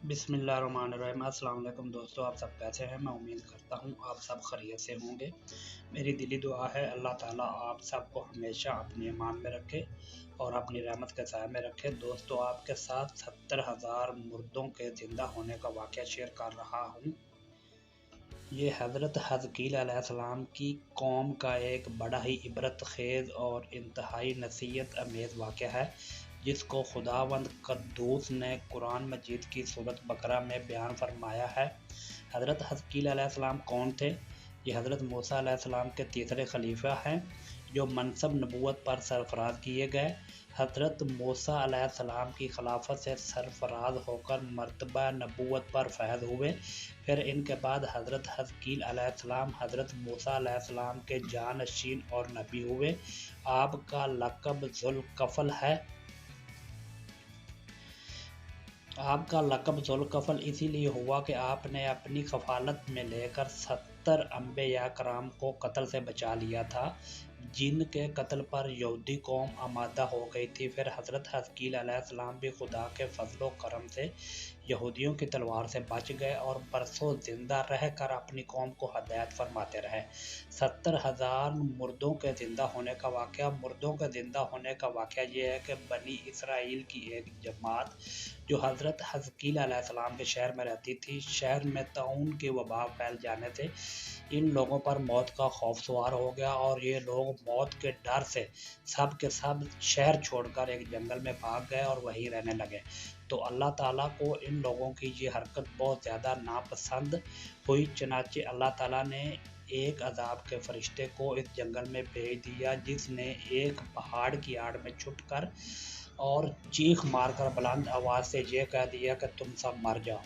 बिस्मिल्लाहिर्रहमानिर्रहीम। अस्सलाम वालेकुम दोस्तों, आप सब कैसे हैं? मैं उम्मीद करता हूँ आप सब खैरियत से होंगे। मेरी दिली दुआ है अल्लाह ताला आप सबको हमेशा अपनी ईमान में रखे और अपनी रहमत के साए में रखे। दोस्तों, आपके साथ 70,000 मुर्दों के ज़िंदा होने का वाक़या शेयर कर रहा हूँ। ये हज़रत हज़कील अलैहिस्सलाम की कौम का एक बड़ा ही इबरत खेज़ और इंतहाई नसीहत अमेज़ वाक़या है, जिसको खुदावंद क़ुद्दूस ने कुरान मजीद की सूरत बकरा में बयान फरमाया है। हज़रत हज़कील अलैहिस्सलाम कौन थे? ये हज़रत मूसा अलैहिस्सलाम के तीसरे खलीफा हैं, जो मनसब नबूवत पर सरफराज किए गए। हज़रत मूसा अलैहिस्सलाम की खिलाफत से सरफराज होकर मर्तबा नबूवत पर फैज़ हुए। फिर इनके बाद हज़रत हज़कील अलैहिस्सलाम हज़रत मूसा अलैहिस्सलाम के जानशीन और नबी हुए। आपका लक़ब ज़ुल्कफ़ल है। आपका लक़ब ज़ुल्कफ़ल इसीलिए हुआ कि आपने अपनी कफ़ालत में लेकर 70 अंबिया कराम को कत्ल से बचा लिया था, जिनके कत्ल पर यहूदी कौम आमादा हो गई थी। फिर हज़रत हज़कील अलैहिस्सलाम भी खुदा के फ़ज़्ल व करम से यहूदियों की तलवार से बच गए और बरसों ज़िंदा रह कर अपनी कौम को हदायत फरमाते रहे। 70,000 मुर्दों के ज़िंदा होने का वाक़या। मुर्दों के ज़िंदा होने का वाक़या ये है कि बनी इसराइल की एक जमात जो हज़रत हज़कील अलैहिस्सलाम के शहर में रहती थी, शहर में ताउन की वबा फैल जाने से इन लोगों पर मौत का खौफ सवार हो गया और ये लोग मौत के डर से सब के सब शहर छोड़कर एक जंगल में भाग गए और वहीं रहने लगे। तो अल्लाह ताला को इन लोगों की ये हरकत बहुत ज़्यादा नापसंद हुई, चनाचे अल्लाह ताला ने एक अजाब के फरिश्ते को इस जंगल में भेज दिया, जिसने एक पहाड़ की आड़ में छुपकर और चीख मारकर बुलंद आवाज़ से ये कह दिया कि तुम सब मर जाओ।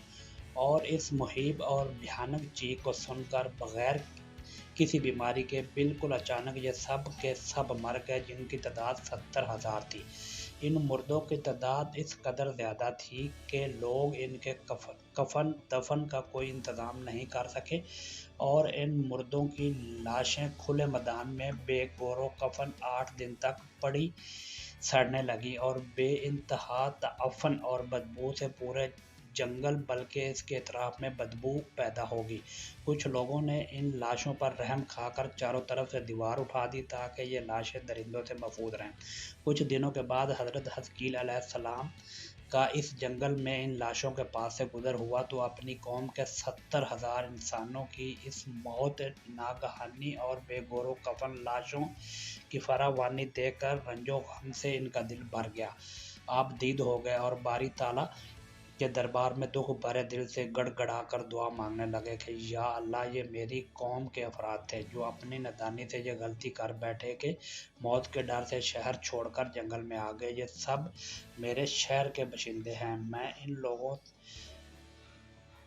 और इस मुहीब और भयानक चीख को सुनकर बग़ैर किसी बीमारी के बिल्कुल अचानक ये सब के सब मर गए, जिनकी तादाद 70,000 थी। इन मुर्दों की तादाद इस कदर ज़्यादा थी कि लोग इनके कफन दफन का कोई इंतज़ाम नहीं कर सके और इन मुर्दों की लाशें खुले मैदान में बेगौर कफन 8 दिन तक पड़ी सड़ने लगी और बेइंतहा ताअफ़न और बदबू से पूरे जंगल बल्कि इसके अतराफ में बदबू पैदा होगी। कुछ लोगों ने इन लाशों पर रहम खाकर चारों तरफ से दीवार उठा दी ताकि ये लाशें दरिंदों से महफूज रहें। कुछ दिनों के बाद हज़रत हज़कील अलैहिस्सलाम का इस जंगल में इन लाशों के पास से गुजर हुआ तो अपनी कौम के 70,000 इंसानों की इस मौत नागहानी और बेगौर कफन लाशों की फरावानी देखकर रंजो गम से इनका दिल भर गया। आप दीद हो गए और बारी ताला के दरबार में दुख भरे दिल से गड़गड़ा कर दुआ मांगने लगे कि या अल्लाह, ये मेरी कौम के अफराद थे जो अपनी नादानी से ये गलती कर बैठे कि मौत के डर से शहर छोड़कर जंगल में आ गए। ये सब मेरे शहर के बशिंदे हैं। मैं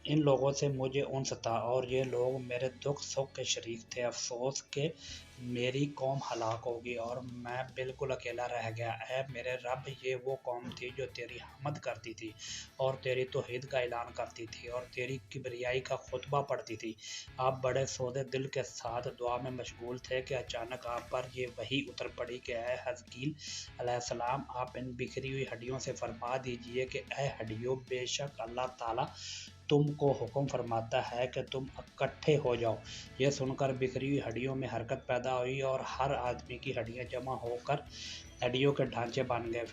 इन लोगों से मुझे उनस था और ये लोग मेरे दुख सुख के शरीक थे। अफसोस कि मेरी कौम हलाक होगी और मैं बिल्कुल अकेला रह गया। ऐ मेरे रब, ये वो कौम थी जो तेरी हमद करती थी और तेरी तौहीद का ऐलान करती थी और तेरी किबरियाई का खुतबा पढ़ती थी। आप बड़े सौदे दिल के साथ दुआ में मशगूल थे कि अचानक आप पर ये वही उतर पड़ी कि ऐ हज़कील अलैहिस्सलाम, आप इन बिखरी हुई हड्डियों से फरमा दीजिए कि ऐ हड्डियों, बेशक अल्लाह ताला तुमको हुक्म फरमाता है कि तुम इकट्ठे हो जाओ। यह सुनकर बिखरी हुई हड्डियों में हरकत पैदा हुई और हर आदमी की हड्डियां जमा होकर हड्डियों के ढांचे बन गए।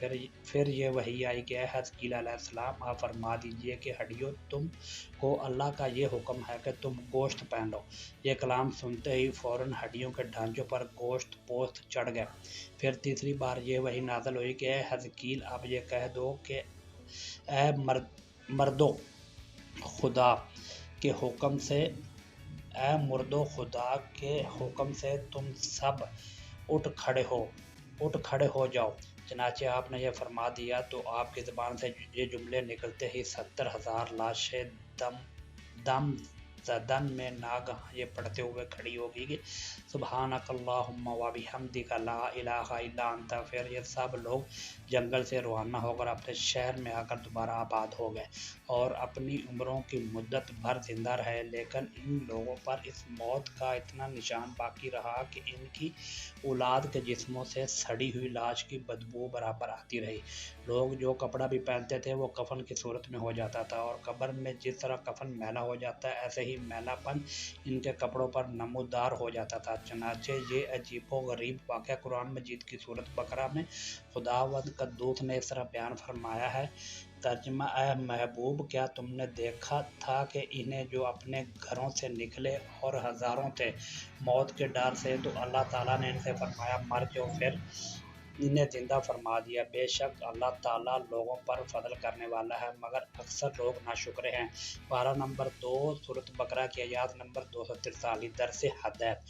फिर ये वही आई कि हज़कील अलैहिस्सलाम, आप फरमा दीजिए कि हड्डियों, तुम को अल्लाह का ये हुक्म है कि तुम गोश्त पहन लो। ये कलाम सुनते ही फ़ौरन हड्डियों के ढांचों पर गोश्त पोस्त चढ़ गए। फिर तीसरी बार ये वही नाज़िल हुई कि हज़कील, अब ये कह दो कि ए मर्दो खुदा के हुक्म से ए मुर्दो खुदा के हुक्म से तुम सब उठ खड़े हो जाओ। चनाचे आपने यह फरमा दिया तो आपकी ज़बान से ये जुमले निकलते ही 70,000 लाशें दम दम ज़दन में नागहां ये पढ़ते हुए खड़ी होगी कि सुबहानक अल्लाहुम्मा व बिहम्दिका ला इलाहा इल्ला अंता। फिर ये सब लोग जंगल से रवाना होकर अपने शहर में आकर दोबारा आबाद हो गए और अपनी उम्रों की मुद्दत भर जिंदा रहे। लेकिन इन लोगों पर इस मौत का इतना निशान बाकी रहा कि इनकी औलाद के जिस्मों से सड़ी हुई लाश की बदबू बराबर आती रही। लोग जो कपड़ा भी पहनते थे वो कफन की सूरत में हो जाता था, और कब्र में जिस तरह कफन मैला हो जाता है ऐसे ही मैलापन इनके कपड़ों पर नमूदार हो जाता था। चनाचे ये अजीबो गरीब वाक़या कुरान मजीद की सूरत बकरा में खुदावंद कद्दूस ने इस तरह बयान फरमाया है। तर्जमा: ए महबूब, क्या तुमने देखा था कि इन्हें जो अपने घरों से निकले और हज़ारों थे मौत के डर से, तो अल्लाह ताला ने इनसे फरमाया मर जाओ, फिर इन्हें जिंदा फरमा दिया। बेशक अल्लाह ताला लोगों पर फजल करने वाला है, मगर अक्सर लोग नाशुक्र हैं। पारा नंबर 2 सूरत बकरा की आयत नंबर 243। दरस हदायत: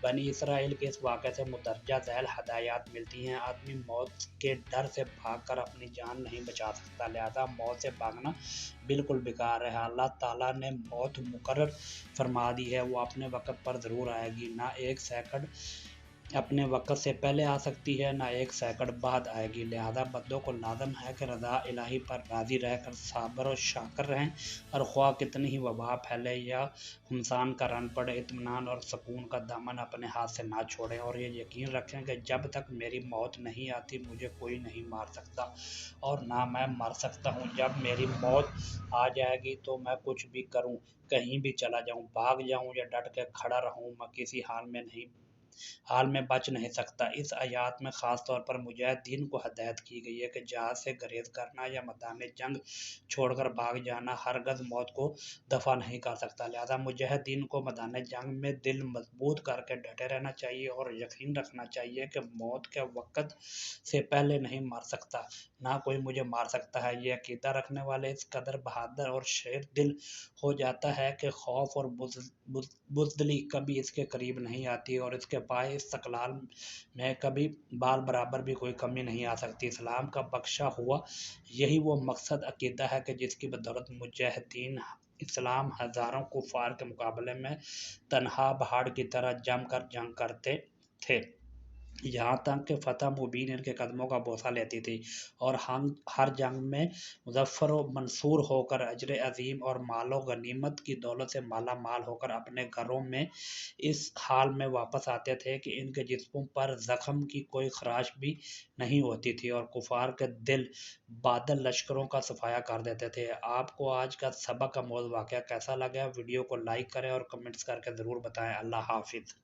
बनी इसराइल के इस वाक़े से मुदर्जा झैल हदायत मिलती हैं। आदमी मौत के डर से भाग कर अपनी जान नहीं बचा सकता, लिहाजा मौत से भागना बिल्कुल बेकार है। अल्लाह ताला ने मौत मुकर्रर फरमा दी है, वो अपने वक़्त पर ज़रूर आएगी। ना एक सेकंड अपने वक़्त से पहले आ सकती है, ना एक सेकंड बाद आएगी। लिहाजा बंदों को लाज़म है कि रज़ा इलाही पर राज़ी रहकर साबर और शाकर रहें, और ख्वाह कितनी ही वबा फैले या इंसान का रन पड़े, इत्मीनान और सुकून का दामन अपने हाथ से ना छोड़ें, और ये यकीन रखें कि जब तक मेरी मौत नहीं आती मुझे कोई नहीं मार सकता, और ना मैं मर सकता हूँ। जब मेरी मौत आ जाएगी तो मैं कुछ भी करूँ, कहीं भी चला जाऊँ, भाग जाऊँ या डट के खड़ा रहूँ, मैं किसी हाल में बच नहीं सकता। इस आयत में ख़ास तौर पर मुजाहिदीन को हदायत की गई है कि जहाज़ से गुरेज़ करना या मैदान जंग छोड़कर भाग जाना हरगिज़ मौत को दफ़ा नहीं कर सकता। लिहाजा मुजाहिदीन को मैदान जंग में दिल मजबूत करके डटे रहना चाहिए और यकीन रखना चाहिए कि मौत के वक़्त से पहले नहीं मर सकता, ना कोई मुझे मार सकता है। ये अक़ीदा रखने वाले इस कदर बहादुर और शेर दिल हो जाता है कि खौफ और बुज़दिली कभी इसके करीब नहीं आती, और इसके पाए इस्तक़लाल में कभी बाल बराबर भी कोई कमी नहीं आ सकती। इस्लाम का बख्शा हुआ यही वो मकसद अक़ीदा है कि जिसकी बदौलत मुजाहिदीन इस्लाम हज़ारों कुफ़ार के मुकाबले में तन्हा पहाड़ की तरह जम कर जंग करते थे, यहाँ तक कि फ़तह मुबीन इनके कदमों का बोसा लेती थी, और हम हर जंग में मुज़फ़्फ़र व मंसूर होकर अजर अज़ीम और मालो गनीमत की दौलत से माला माल होकर अपने घरों में इस हाल में वापस आते थे कि इनके जिस्मों पर ज़ख्म की कोई खराश भी नहीं होती थी, और कुफ़ार के दिल बादल लश्करों का सफाया कर देते थे। आपको आज का सबक आमोज़ वाक़या कैसा लगा? वीडियो को लाइक करें और कमेंट्स करके ज़रूर बताएं। अल्लाह हाफ़िज़।